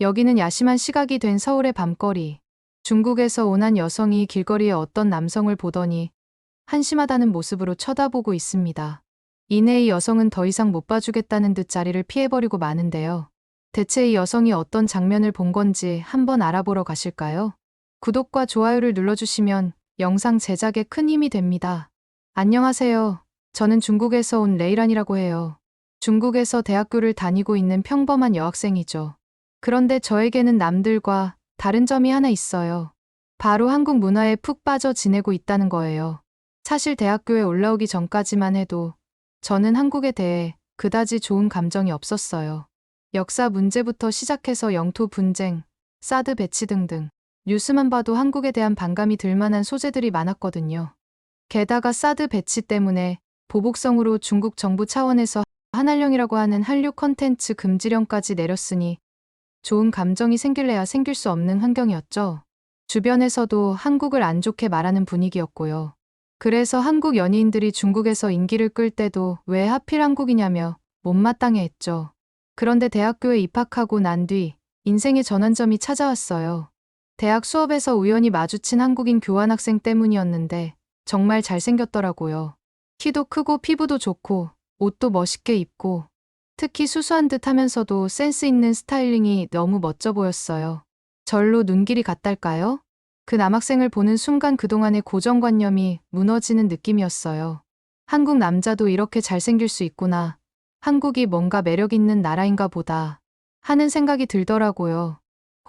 여기는 야심한 시각이 된 서울의 밤거리. 중국에서 온 한 여성이 길거리에 어떤 남성을 보더니 한심하다는 모습으로 쳐다보고 있습니다. 이내 이 여성은 더 이상 못 봐주겠다는 듯 자리를 피해버리고 마는데요. 대체 이 여성이 어떤 장면을 본 건지 한번 알아보러 가실까요? 구독과 좋아요를 눌러주시면 영상 제작에 큰 힘이 됩니다. 안녕하세요. 저는 중국에서 온 레이란이라고 해요. 중국에서 대학교를 다니고 있는 평범한 여학생이죠. 그런데 저에게는 남들과 다른 점이 하나 있어요. 바로 한국 문화에 푹 빠져 지내고 있다는 거예요. 사실 대학교에 올라오기 전까지만 해도 저는 한국에 대해 그다지 좋은 감정이 없었어요. 역사 문제부터 시작해서 영토 분쟁, 사드 배치 등등 뉴스만 봐도 한국에 대한 반감이 들 만한 소재들이 많았거든요. 게다가 사드 배치 때문에 보복성으로 중국 정부 차원에서 한한령이라고 하는 한류 컨텐츠 금지령까지 내렸으니 좋은 감정이 생길래야 생길 수 없는 환경이었죠. 주변에서도 한국을 안 좋게 말하는 분위기였고요. 그래서 한국 연예인들이 중국에서 인기를 끌 때도 왜 하필 한국이냐며 못마땅해 했죠. 그런데 대학교에 입학하고 난 뒤 인생의 전환점이 찾아왔어요. 대학 수업에서 우연히 마주친 한국인 교환학생 때문이었는데 정말 잘생겼더라고요. 키도 크고 피부도 좋고 옷도 멋있게 입고 특히 수수한 듯 하면서도 센스 있는 스타일링이 너무 멋져 보였어요. 절로 눈길이 갔달까요? 그 남학생을 보는 순간 그동안의 고정관념이 무너지는 느낌이었어요. 한국 남자도 이렇게 잘생길 수 있구나. 한국이 뭔가 매력 있는 나라인가 보다 하는 생각이 들더라고요.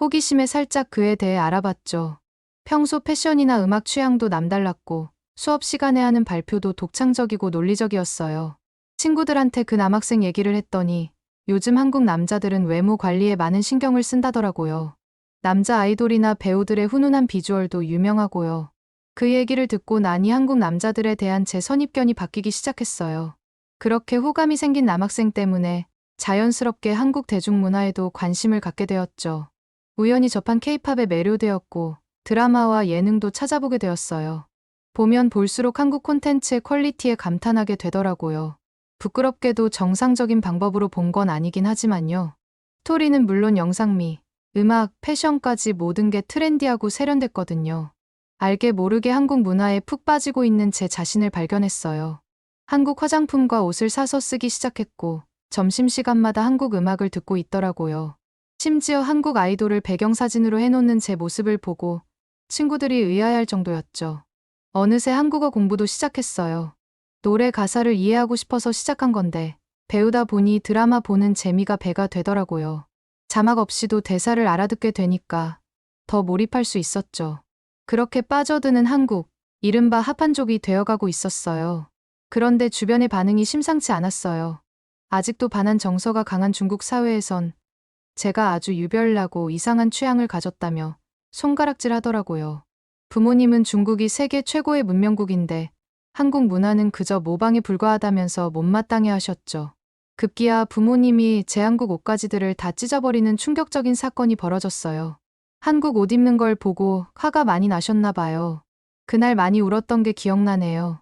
호기심에 살짝 그에 대해 알아봤죠. 평소 패션이나 음악 취향도 남달랐고 수업 시간에 하는 발표도 독창적이고 논리적이었어요. 친구들한테 그 남학생 얘기를 했더니 요즘 한국 남자들은 외모 관리에 많은 신경을 쓴다더라고요. 남자 아이돌이나 배우들의 훈훈한 비주얼도 유명하고요. 그 얘기를 듣고 나니 한국 남자들에 대한 제 선입견이 바뀌기 시작했어요. 그렇게 호감이 생긴 남학생 때문에 자연스럽게 한국 대중문화에도 관심을 갖게 되었죠. 우연히 접한 케이팝에 매료되었고 드라마와 예능도 찾아보게 되었어요. 보면 볼수록 한국 콘텐츠의 퀄리티에 감탄하게 되더라고요. 부끄럽게도 정상적인 방법으로 본 건 아니긴 하지만요. 스토리는 물론 영상미, 음악, 패션까지 모든 게 트렌디하고 세련됐거든요. 알게 모르게 한국 문화에 푹 빠지고 있는 제 자신을 발견했어요. 한국 화장품과 옷을 사서 쓰기 시작했고 점심시간마다 한국 음악을 듣고 있더라고요. 심지어 한국 아이돌을 배경사진으로 해놓는 제 모습을 보고 친구들이 의아해할 정도였죠. 어느새 한국어 공부도 시작했어요. 노래 가사를 이해하고 싶어서 시작한 건데 배우다 보니 드라마 보는 재미가 배가 되더라고요. 자막 없이도 대사를 알아듣게 되니까 더 몰입할 수 있었죠. 그렇게 빠져드는 한국, 이른바 합한족이 되어가고 있었어요. 그런데 주변의 반응이 심상치 않았어요. 아직도 반한 정서가 강한 중국 사회에선 제가 아주 유별나고 이상한 취향을 가졌다며 손가락질 하더라고요. 부모님은 중국이 세계 최고의 문명국인데 한국 문화는 그저 모방에 불과하다면서 못마땅해 하셨죠. 급기야 부모님이 제 한국 옷가지들을 다 찢어버리는 충격적인 사건이 벌어졌어요. 한국 옷 입는 걸 보고 화가 많이 나셨나 봐요. 그날 많이 울었던 게 기억나네요.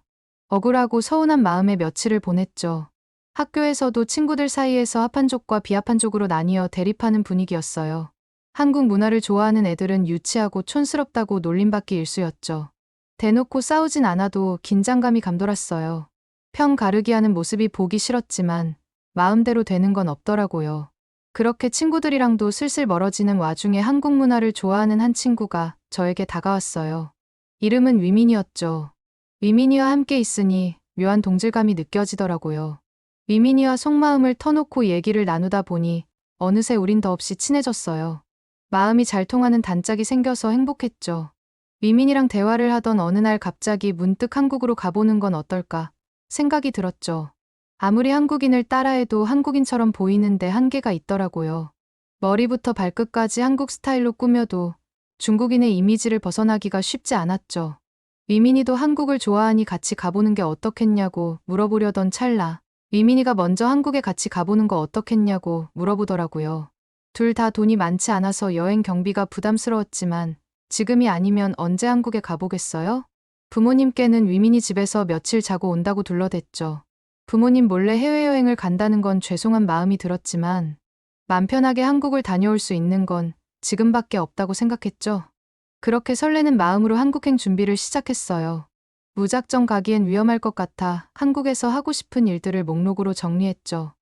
억울하고 서운한 마음에 며칠을 보냈죠. 학교에서도 친구들 사이에서 합한족과 비합한족으로 나뉘어 대립하는 분위기였어요. 한국 문화를 좋아하는 애들은 유치하고 촌스럽다고 놀림받기 일쑤였죠. 대놓고 싸우진 않아도 긴장감이 감돌았어요. 편 가르기 하는 모습이 보기 싫었지만 마음대로 되는 건 없더라고요. 그렇게 친구들이랑도 슬슬 멀어지는 와중에 한국 문화를 좋아하는 한 친구가 저에게 다가왔어요. 이름은 위민이었죠. 위민이와 함께 있으니 묘한 동질감이 느껴지더라고요. 위민이와 속마음을 터놓고 얘기를 나누다 보니 어느새 우린 더없이 친해졌어요. 마음이 잘 통하는 단짝이 생겨서 행복했죠. 위민이랑 대화를 하던 어느 날 갑자기 문득 한국으로 가보는 건 어떨까 생각이 들었죠. 아무리 한국인을 따라해도 한국인처럼 보이는데 한계가 있더라고요. 머리부터 발끝까지 한국 스타일로 꾸며도 중국인의 이미지를 벗어나기가 쉽지 않았죠. 위민이도 한국을 좋아하니 같이 가보는 게 어떻겠냐고 물어보려던 찰나 위민이가 먼저 한국에 같이 가보는 거 어떻겠냐고 물어보더라고요. 둘 다 돈이 많지 않아서 여행 경비가 부담스러웠지만 지금이 아니면 언제 한국에 가보겠어요? 부모님께는 위민이 집에서 며칠 자고 온다고 둘러댔죠. 부모님 몰래 해외여행을 간다는 건 죄송한 마음이 들었지만 맘 편하게 한국을 다녀올 수 있는 건 지금밖에 없다고 생각했죠. 그렇게 설레는 마음으로 한국행 준비를 시작했어요. 무작정 가기엔 위험할 것 같아 한국에서 하고 싶은 일들을 목록으로 정리했죠.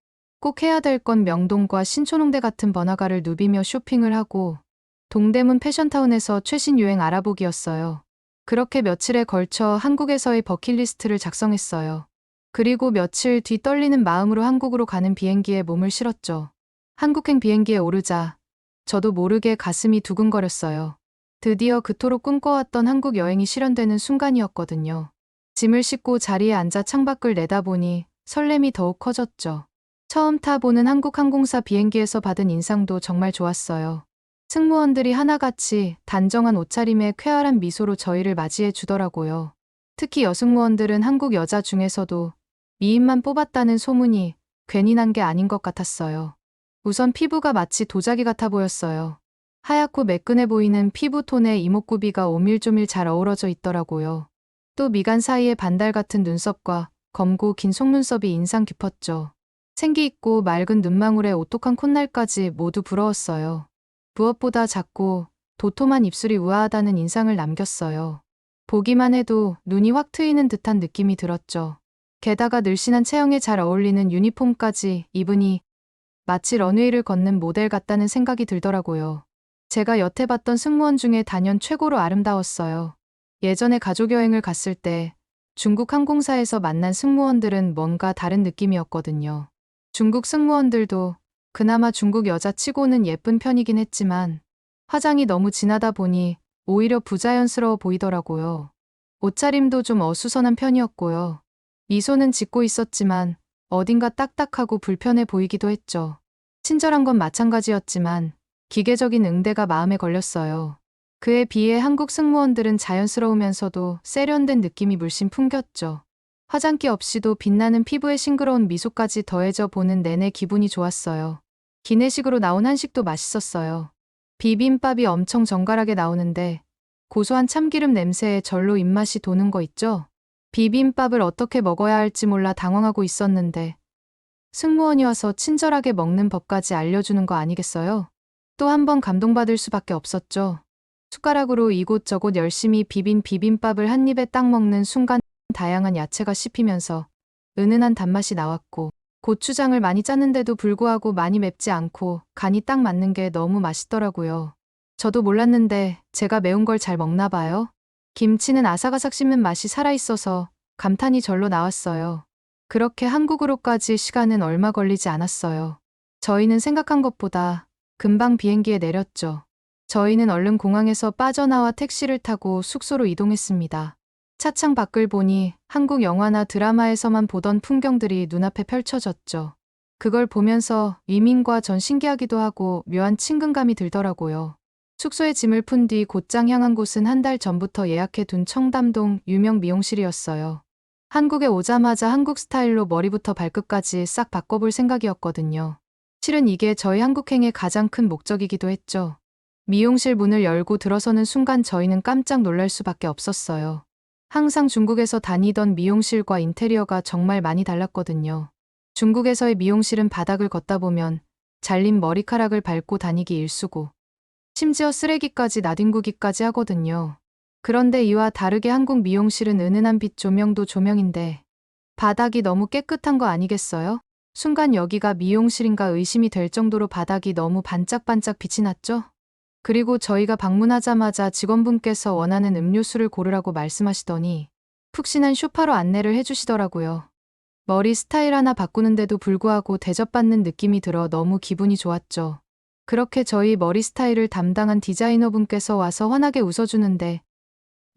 꼭 해야 될 건 명동과 신촌홍대 같은 번화가를 누비며 쇼핑을 하고 동대문 패션타운에서 최신 유행 알아보기였어요. 그렇게 며칠에 걸쳐 한국에서의 버킷리스트를 작성했어요. 그리고 며칠 뒤 떨리는 마음으로 한국으로 가는 비행기에 몸을 실었죠. 한국행 비행기에 오르자 저도 모르게 가슴이 두근거렸어요. 드디어 그토록 꿈꿔왔던 한국 여행이 실현되는 순간이었거든요. 짐을 싣고 자리에 앉아 창밖을 내다보니 설렘이 더욱 커졌죠. 처음 타보는 한국항공사 비행기에서 받은 인상도 정말 좋았어요. 승무원들이 하나같이 단정한 옷차림에 쾌활한 미소로 저희를 맞이해 주더라고요. 특히 여승무원들은 한국 여자 중에서도 미인만 뽑았다는 소문이 괜히 난 게 아닌 것 같았어요. 우선 피부가 마치 도자기 같아 보였어요. 하얗고 매끈해 보이는 피부톤에 이목구비가 오밀조밀 잘 어우러져 있더라고요. 또 미간 사이에 반달 같은 눈썹과 검고 긴 속눈썹이 인상 깊었죠. 생기 있고 맑은 눈망울에 오똑한 콧날까지 모두 부러웠어요. 무엇보다 작고 도톰한 입술이 우아하다는 인상을 남겼어요. 보기만 해도 눈이 확 트이는 듯한 느낌이 들었죠. 게다가 늘씬한 체형에 잘 어울리는 유니폼까지 입으니 마치 런웨이를 걷는 모델 같다는 생각이 들더라고요. 제가 여태 봤던 승무원 중에 단연 최고로 아름다웠어요. 예전에 가족여행을 갔을 때 중국 항공사에서 만난 승무원들은 뭔가 다른 느낌이었거든요. 중국 승무원들도 그나마 중국 여자치고는 예쁜 편이긴 했지만 화장이 너무 진하다 보니 오히려 부자연스러워 보이더라고요. 옷차림도 좀 어수선한 편이었고요. 미소는 짓고 있었지만 어딘가 딱딱하고 불편해 보이기도 했죠. 친절한 건 마찬가지였지만 기계적인 응대가 마음에 걸렸어요. 그에 비해 한국 승무원들은 자연스러우면서도 세련된 느낌이 물씬 풍겼죠. 화장기 없이도 빛나는 피부에 싱그러운 미소까지 더해져 보는 내내 기분이 좋았어요. 기내식으로 나온 한식도 맛있었어요. 비빔밥이 엄청 정갈하게 나오는데 고소한 참기름 냄새에 절로 입맛이 도는 거 있죠? 비빔밥을 어떻게 먹어야 할지 몰라 당황하고 있었는데 승무원이 와서 친절하게 먹는 법까지 알려주는 거 아니겠어요? 또 한 번 감동받을 수밖에 없었죠. 숟가락으로 이곳저곳 열심히 비빈 비빔밥을 한 입에 딱 먹는 순간 다양한 야채가 씹히면서 은은한 단맛이 나왔고 고추장을 많이 짰는데도 불구하고 많이 맵지 않고 간이 딱 맞는 게 너무 맛있더라고요. 저도 몰랐는데 제가 매운 걸 잘 먹나 봐요. 김치는 아삭아삭 씹는 맛이 살아있어서 감탄이 절로 나왔어요. 그렇게 한국으로까지 시간은 얼마 걸리지 않았어요. 저희는 생각한 것보다 금방 비행기에 내렸죠. 저희는 얼른 공항에서 빠져나와 택시를 타고 숙소로 이동했습니다. 차창 밖을 보니 한국 영화나 드라마에서만 보던 풍경들이 눈앞에 펼쳐졌죠. 그걸 보면서 위민과 전 신기하기도 하고 묘한 친근감이 들더라고요. 숙소에 짐을 푼 뒤 곧장 향한 곳은 한 달 전부터 예약해 둔 청담동 유명 미용실이었어요. 한국에 오자마자 한국 스타일로 머리부터 발끝까지 싹 바꿔볼 생각이었거든요. 실은 이게 저희 한국행의 가장 큰 목적이기도 했죠. 미용실 문을 열고 들어서는 순간 저희는 깜짝 놀랄 수밖에 없었어요. 항상 중국에서 다니던 미용실과 인테리어가 정말 많이 달랐거든요. 중국에서의 미용실은 바닥을 걷다 보면 잘린 머리카락을 밟고 다니기 일쑤고 심지어 쓰레기까지 나뒹구기까지 하거든요. 그런데 이와 다르게 한국 미용실은 은은한 빛 조명도 조명인데 바닥이 너무 깨끗한 거 아니겠어요? 순간 여기가 미용실인가 의심이 될 정도로 바닥이 너무 반짝반짝 빛이 났죠? 그리고 저희가 방문하자마자 직원분께서 원하는 음료수를 고르라고 말씀하시더니 푹신한 쇼파로 안내를 해주시더라고요. 머리 스타일 하나 바꾸는데도 불구하고 대접받는 느낌이 들어 너무 기분이 좋았죠. 그렇게 저희 머리 스타일을 담당한 디자이너분께서 와서 환하게 웃어주는데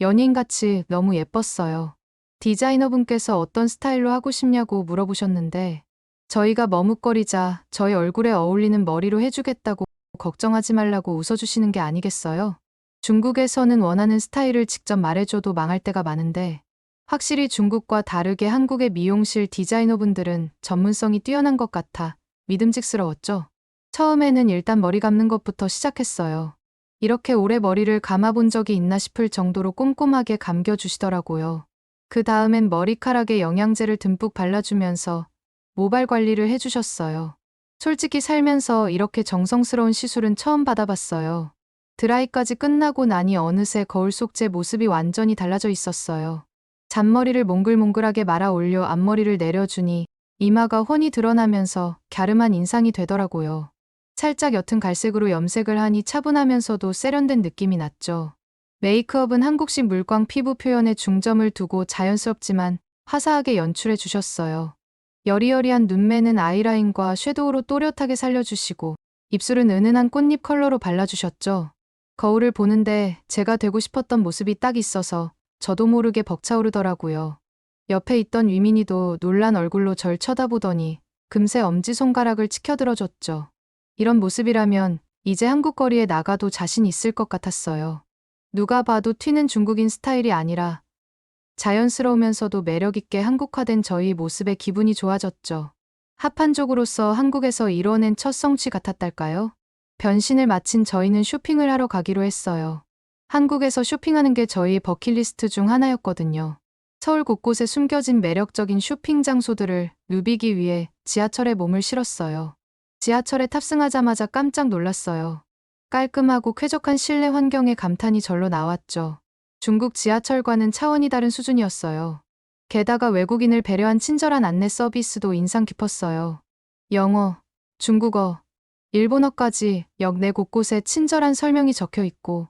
연예인같이 너무 예뻤어요. 디자이너분께서 어떤 스타일로 하고 싶냐고 물어보셨는데 저희가 머뭇거리자 저희 얼굴에 어울리는 머리로 해주겠다고 걱정하지 말라고 웃어주시는 게 아니겠어요? 중국에서는 원하는 스타일을 직접 말해줘도 망할 때가 많은데 확실히 중국과 다르게 한국의 미용실 디자이너분들은 전문성이 뛰어난 것 같아 믿음직스러웠죠. 처음에는 일단 머리 감는 것부터 시작했어요. 이렇게 오래 머리를 감아본 적이 있나 싶을 정도로 꼼꼼하게 감겨주시더라고요. 그 다음엔 머리카락에 영양제를 듬뿍 발라주면서 모발 관리를 해주셨어요. 솔직히 살면서 이렇게 정성스러운 시술은 처음 받아봤어요. 드라이까지 끝나고 나니 어느새 거울 속 제 모습이 완전히 달라져 있었어요. 잔머리를 몽글몽글하게 말아 올려 앞머리를 내려주니 이마가 훤히 드러나면서 갸름한 인상이 되더라고요. 살짝 옅은 갈색으로 염색을 하니 차분하면서도 세련된 느낌이 났죠. 메이크업은 한국식 물광 피부 표현에 중점을 두고 자연스럽지만 화사하게 연출해 주셨어요. 여리여리한 눈매는 아이라인과 섀도우로 또렷하게 살려주시고 입술은 은은한 꽃잎 컬러로 발라주셨죠. 거울을 보는데 제가 되고 싶었던 모습이 딱 있어서 저도 모르게 벅차오르더라고요. 옆에 있던 위민이도 놀란 얼굴로 절 쳐다보더니 금세 엄지손가락을 치켜들어줬죠. 이런 모습이라면 이제 한국 거리에 나가도 자신 있을 것 같았어요. 누가 봐도 튀는 중국인 스타일이 아니라 자연스러우면서도 매력있게 한국화된 저희 모습에 기분이 좋아졌죠. 합판족으로서 한국에서 이뤄낸 첫 성취 같았달까요? 변신을 마친 저희는 쇼핑을 하러 가기로 했어요. 한국에서 쇼핑하는 게 저희 버킷리스트 중 하나였거든요. 서울 곳곳에 숨겨진 매력적인 쇼핑 장소들을 누비기 위해 지하철에 몸을 실었어요. 지하철에 탑승하자마자 깜짝 놀랐어요. 깔끔하고 쾌적한 실내 환경에 감탄이 절로 나왔죠. 중국 지하철과는 차원이 다른 수준이었어요. 게다가 외국인을 배려한 친절한 안내 서비스도 인상 깊었어요. 영어, 중국어, 일본어까지 역내 곳곳에 친절한 설명이 적혀 있고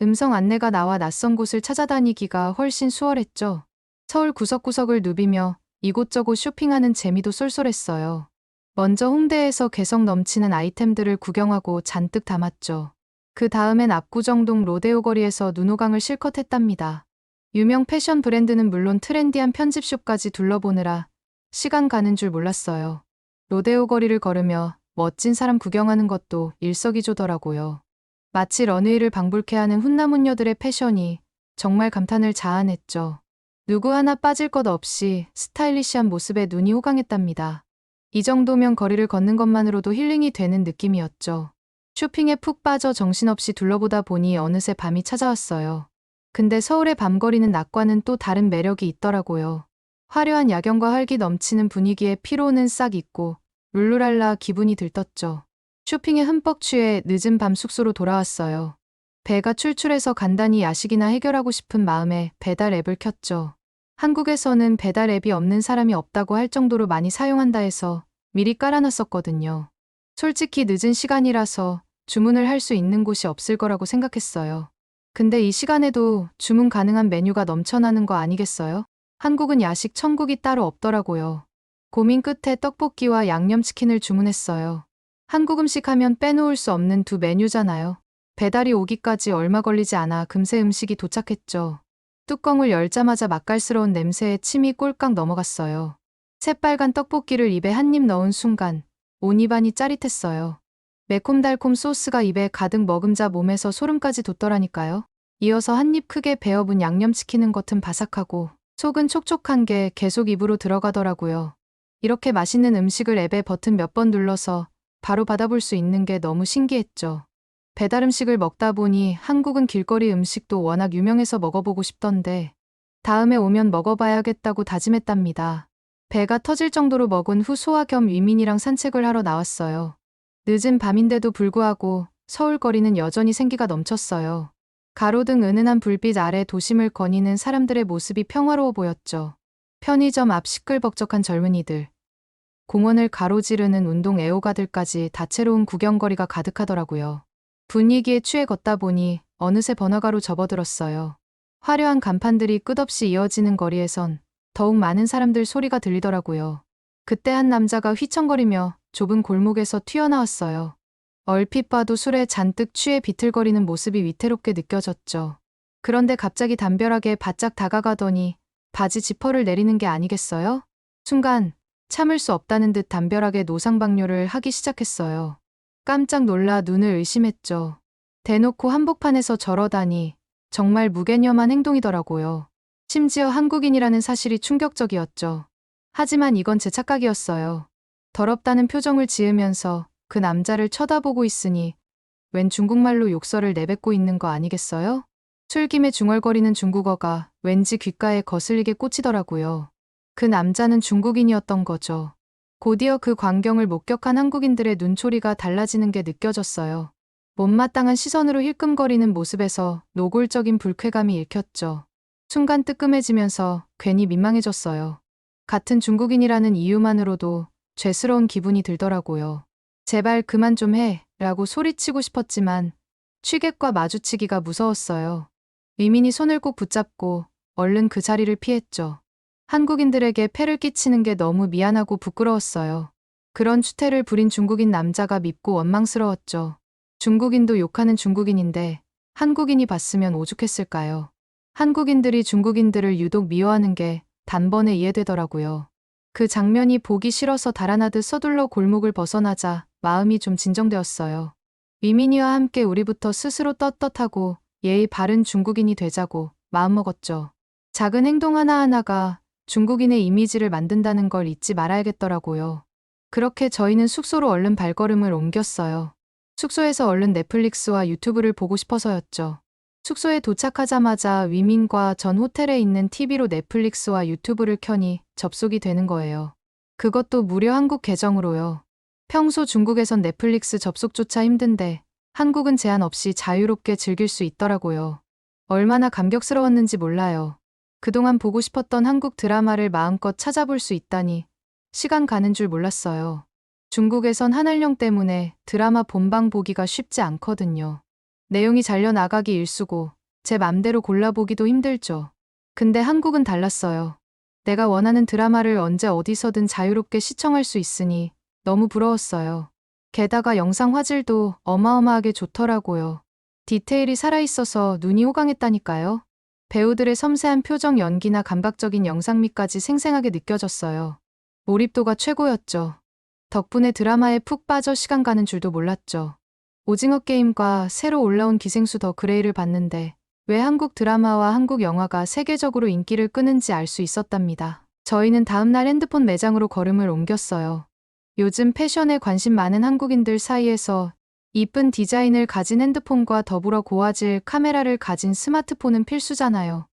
음성 안내가 나와 낯선 곳을 찾아다니기가 훨씬 수월했죠. 서울 구석구석을 누비며 이곳저곳 쇼핑하는 재미도 쏠쏠했어요. 먼저 홍대에서 개성 넘치는 아이템들을 구경하고 잔뜩 담았죠. 그 다음엔 압구정동 로데오 거리에서 눈호강을 실컷 했답니다. 유명 패션 브랜드는 물론 트렌디한 편집숍까지 둘러보느라 시간 가는 줄 몰랐어요. 로데오 거리를 걸으며 멋진 사람 구경하는 것도 일석이조더라고요. 마치 런웨이를 방불케 하는 훈남훈녀들의 패션이 정말 감탄을 자아냈죠. 누구 하나 빠질 것 없이 스타일리시한 모습에 눈이 호강했답니다. 이 정도면 거리를 걷는 것만으로도 힐링이 되는 느낌이었죠. 쇼핑에 푹 빠져 정신없이 둘러보다 보니 어느새 밤이 찾아왔어요. 근데 서울의 밤거리는 낮과는 또 다른 매력이 있더라고요. 화려한 야경과 활기 넘치는 분위기에 피로는 싹 잊고 룰루랄라 기분이 들떴죠. 쇼핑에 흠뻑 취해 늦은 밤 숙소로 돌아왔어요. 배가 출출해서 간단히 야식이나 해결하고 싶은 마음에 배달 앱을 켰죠. 한국에서는 배달 앱이 없는 사람이 없다고 할 정도로 많이 사용한다 해서 미리 깔아놨었거든요. 솔직히 늦은 시간이라서 주문을 할 수 있는 곳이 없을 거라고 생각했어요. 근데 이 시간에도 주문 가능한 메뉴가 넘쳐나는 거 아니겠어요? 한국은 야식 천국이 따로 없더라고요. 고민 끝에 떡볶이와 양념치킨을 주문했어요. 한국 음식 하면 빼놓을 수 없는 두 메뉴잖아요. 배달이 오기까지 얼마 걸리지 않아 금세 음식이 도착했죠. 뚜껑을 열자마자 맛깔스러운 냄새에 침이 꼴깍 넘어갔어요. 새빨간 떡볶이를 입에 한 입 넣은 순간 온 입안이 짜릿했어요. 매콤달콤 소스가 입에 가득 머금자 몸에서 소름까지 돋더라니까요. 이어서 한 입 크게 베어본 양념치킨은 겉은 바삭하고 속은 촉촉한 게 계속 입으로 들어가더라고요. 이렇게 맛있는 음식을 앱에 버튼 몇 번 눌러서 바로 받아볼 수 있는 게 너무 신기했죠. 배달 음식을 먹다 보니 한국은 길거리 음식도 워낙 유명해서 먹어보고 싶던데 다음에 오면 먹어봐야겠다고 다짐했답니다. 배가 터질 정도로 먹은 후 소화 겸 위민이랑 산책을 하러 나왔어요. 늦은 밤인데도 불구하고 서울 거리는 여전히 생기가 넘쳤어요. 가로등 은은한 불빛 아래 도심을 거니는 사람들의 모습이 평화로워 보였죠. 편의점 앞 시끌벅적한 젊은이들, 공원을 가로지르는 운동 애호가들까지 다채로운 구경거리가 가득하더라고요. 분위기에 취해 걷다 보니 어느새 번화가로 접어들었어요. 화려한 간판들이 끝없이 이어지는 거리에선 더욱 많은 사람들 소리가 들리더라고요. 그때 한 남자가 휘청거리며 좁은 골목에서 튀어나왔어요. 얼핏 봐도 술에 잔뜩 취해 비틀거리는 모습이 위태롭게 느껴졌죠. 그런데 갑자기 담벼락에 바짝 다가가더니 바지 지퍼를 내리는 게 아니겠어요? 순간 참을 수 없다는 듯 담벼락에 노상방뇨를 하기 시작했어요. 깜짝 놀라 눈을 의심했죠. 대놓고 한복판에서 저러다니 정말 무개념한 행동이더라고요. 심지어 한국인이라는 사실이 충격적이었죠. 하지만 이건 제 착각이었어요. 더럽다는 표정을 지으면서 그 남자를 쳐다보고 있으니 웬 중국말로 욕설을 내뱉고 있는 거 아니겠어요? 술김에 중얼거리는 중국어가 왠지 귓가에 거슬리게 꽂히더라고요. 그 남자는 중국인이었던 거죠. 곧이어 그 광경을 목격한 한국인들의 눈초리가 달라지는 게 느껴졌어요. 못마땅한 시선으로 힐끔거리는 모습에서 노골적인 불쾌감이 읽혔죠. 순간 뜨끔해지면서 괜히 민망해졌어요. 같은 중국인이라는 이유만으로도 죄스러운 기분이 들더라고요. 제발 그만 좀 해, 라고 소리치고 싶었지만 취객과 마주치기가 무서웠어요. 위민이 손을 꼭 붙잡고 얼른 그 자리를 피했죠. 한국인들에게 폐를 끼치는 게 너무 미안하고 부끄러웠어요. 그런 추태를 부린 중국인 남자가 밉고 원망스러웠죠. 중국인도 욕하는 중국인인데 한국인이 봤으면 오죽했을까요? 한국인들이 중국인들을 유독 미워하는 게 단번에 이해되더라고요. 그 장면이 보기 싫어서 달아나듯 서둘러 골목을 벗어나자 마음이 좀 진정되었어요. 위민이와 함께 우리부터 스스로 떳떳하고 예의 바른 중국인이 되자고 마음먹었죠. 작은 행동 하나하나가 중국인의 이미지를 만든다는 걸 잊지 말아야겠더라고요. 그렇게 저희는 숙소로 얼른 발걸음을 옮겼어요. 숙소에서 얼른 넷플릭스와 유튜브를 보고 싶어서였죠. 숙소에 도착하자마자 위민과 전 호텔에 있는 TV로 넷플릭스와 유튜브를 켜니 접속이 되는 거예요. 그것도 무료 한국 계정으로요. 평소 중국에선 넷플릭스 접속조차 힘든데 한국은 제한 없이 자유롭게 즐길 수 있더라고요. 얼마나 감격스러웠는지 몰라요. 그동안 보고 싶었던 한국 드라마를 마음껏 찾아볼 수 있다니 시간 가는 줄 몰랐어요. 중국에선 한알령 때문에 드라마 본방 보기가 쉽지 않거든요. 내용이 잘려나가기 일쑤고 제 맘대로 골라보기도 힘들죠. 근데 한국은 달랐어요. 내가 원하는 드라마를 언제 어디서든 자유롭게 시청할 수 있으니 너무 부러웠어요. 게다가 영상 화질도 어마어마하게 좋더라고요. 디테일이 살아있어서 눈이 호강했다니까요. 배우들의 섬세한 표정 연기나 감각적인 영상미까지 생생하게 느껴졌어요. 몰입도가 최고였죠. 덕분에 드라마에 푹 빠져 시간 가는 줄도 몰랐죠. 오징어 게임과 새로 올라온 기생수 더 그레이를 봤는데 왜 한국 드라마와 한국 영화가 세계적으로 인기를 끄는지 알 수 있었답니다. 저희는 다음날 핸드폰 매장으로 걸음을 옮겼어요. 요즘 패션에 관심 많은 한국인들 사이에서 이쁜 디자인을 가진 핸드폰과 더불어 고화질 카메라를 가진 스마트폰은 필수잖아요.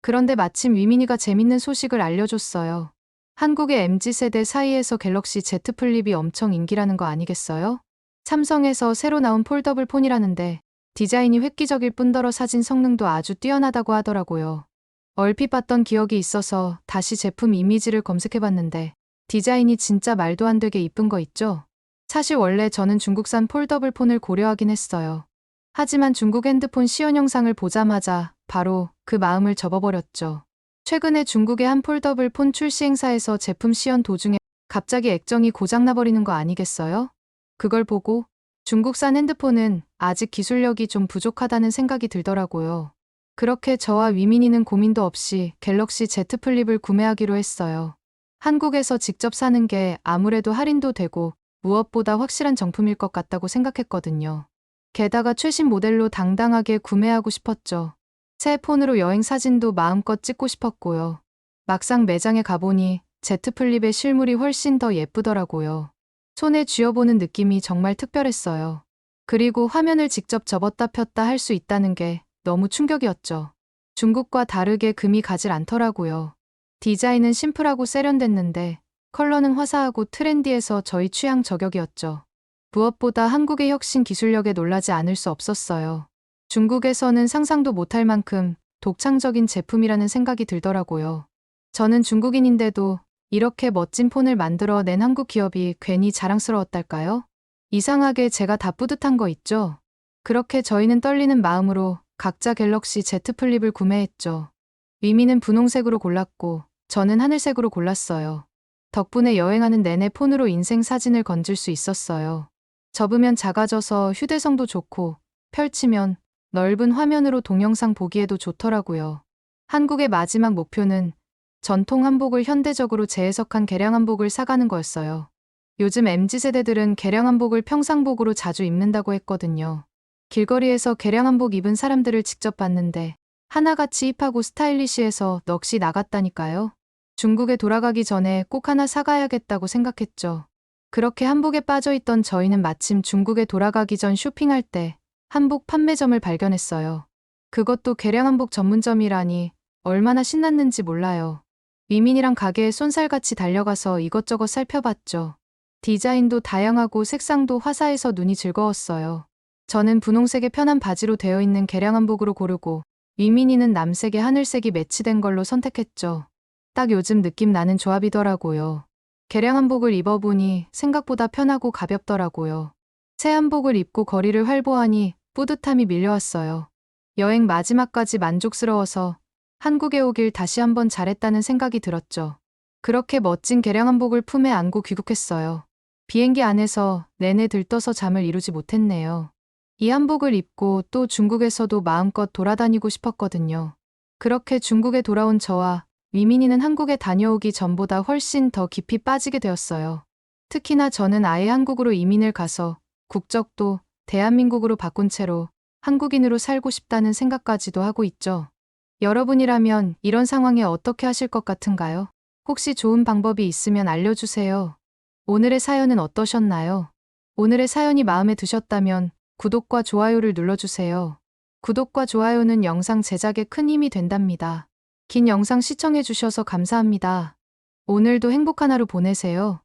그런데 마침 위민이가 재밌는 소식을 알려줬어요. 한국의 MZ세대 사이에서 갤럭시 Z 플립이 엄청 인기라는 거 아니겠어요? 삼성에서 새로 나온 폴더블 폰이라는데 디자인이 획기적일 뿐더러 사진 성능도 아주 뛰어나다고 하더라고요. 얼핏 봤던 기억이 있어서 다시 제품 이미지를 검색해봤는데 디자인이 진짜 말도 안 되게 이쁜 거 있죠? 사실 원래 저는 중국산 폴더블 폰을 고려하긴 했어요. 하지만 중국 핸드폰 시연 영상을 보자마자 바로 그 마음을 접어버렸죠. 최근에 중국의 한 폴더블 폰 출시 행사에서 제품 시연 도중에 갑자기 액정이 고장나버리는 거 아니겠어요? 그걸 보고 중국산 핸드폰은 아직 기술력이 좀 부족하다는 생각이 들더라고요. 그렇게 저와 위민이는 고민도 없이 갤럭시 Z 플립을 구매하기로 했어요. 한국에서 직접 사는 게 아무래도 할인도 되고 무엇보다 확실한 정품일 것 같다고 생각했거든요. 게다가 최신 모델로 당당하게 구매하고 싶었죠. 새 폰으로 여행 사진도 마음껏 찍고 싶었고요. 막상 매장에 가보니 Z 플립의 실물이 훨씬 더 예쁘더라고요. 손에 쥐어보는 느낌이 정말 특별했어요. 그리고 화면을 직접 접었다 폈다 할 수 있다는 게 너무 충격이었죠. 중국과 다르게 금이 가질 않더라고요. 디자인은 심플하고 세련됐는데 컬러는 화사하고 트렌디해서 저희 취향 저격이었죠. 무엇보다 한국의 혁신 기술력에 놀라지 않을 수 없었어요. 중국에서는 상상도 못할 만큼 독창적인 제품이라는 생각이 들더라고요. 저는 중국인인데도 이렇게 멋진 폰을 만들어 낸 한국 기업이 괜히 자랑스러웠달까요? 이상하게 제가 다 뿌듯한 거 있죠? 그렇게 저희는 떨리는 마음으로 각자 갤럭시 Z 플립을 구매했죠. 위미는 분홍색으로 골랐고 저는 하늘색으로 골랐어요. 덕분에 여행하는 내내 폰으로 인생 사진을 건질 수 있었어요. 접으면 작아져서 휴대성도 좋고 펼치면 넓은 화면으로 동영상 보기에도 좋더라고요. 한국의 마지막 목표는 전통 한복을 현대적으로 재해석한 개량 한복을 사가는 거였어요. 요즘 MZ세대들은 개량 한복을 평상복으로 자주 입는다고 했거든요. 길거리에서 개량 한복 입은 사람들을 직접 봤는데 하나같이 힙하고 스타일리시해서 넋이 나갔다니까요. 중국에 돌아가기 전에 꼭 하나 사가야겠다고 생각했죠. 그렇게 한복에 빠져있던 저희는 마침 중국에 돌아가기 전 쇼핑할 때 한복 판매점을 발견했어요. 그것도 개량 한복 전문점이라니 얼마나 신났는지 몰라요. 위민이랑 가게에 쏜살같이 달려가서 이것저것 살펴봤죠. 디자인도 다양하고 색상도 화사해서 눈이 즐거웠어요. 저는 분홍색의 편한 바지로 되어 있는 개량 한복으로 고르고 위민이는 남색에 하늘색이 매치된 걸로 선택했죠. 딱 요즘 느낌 나는 조합이더라고요. 개량 한복을 입어보니 생각보다 편하고 가볍더라고요. 새 한복을 입고 거리를 활보하니 뿌듯함이 밀려왔어요. 여행 마지막까지 만족스러워서 한국에 오길 다시 한번 잘했다는 생각이 들었죠. 그렇게 멋진 개량 한복을 품에 안고 귀국했어요. 비행기 안에서 내내 들떠서 잠을 이루지 못했네요. 이 한복을 입고 또 중국에서도 마음껏 돌아다니고 싶었거든요. 그렇게 중국에 돌아온 저와 위민이는 한국에 다녀오기 전보다 훨씬 더 깊이 빠지게 되었어요. 특히나 저는 아예 한국으로 이민을 가서 국적도 대한민국으로 바꾼 채로 한국인으로 살고 싶다는 생각까지도 하고 있죠. 여러분이라면 이런 상황에 어떻게 하실 것 같은가요? 혹시 좋은 방법이 있으면 알려주세요. 오늘의 사연은 어떠셨나요? 오늘의 사연이 마음에 드셨다면 구독과 좋아요를 눌러주세요. 구독과 좋아요는 영상 제작에 큰 힘이 된답니다. 긴 영상 시청해주셔서 감사합니다. 오늘도 행복한 하루 보내세요.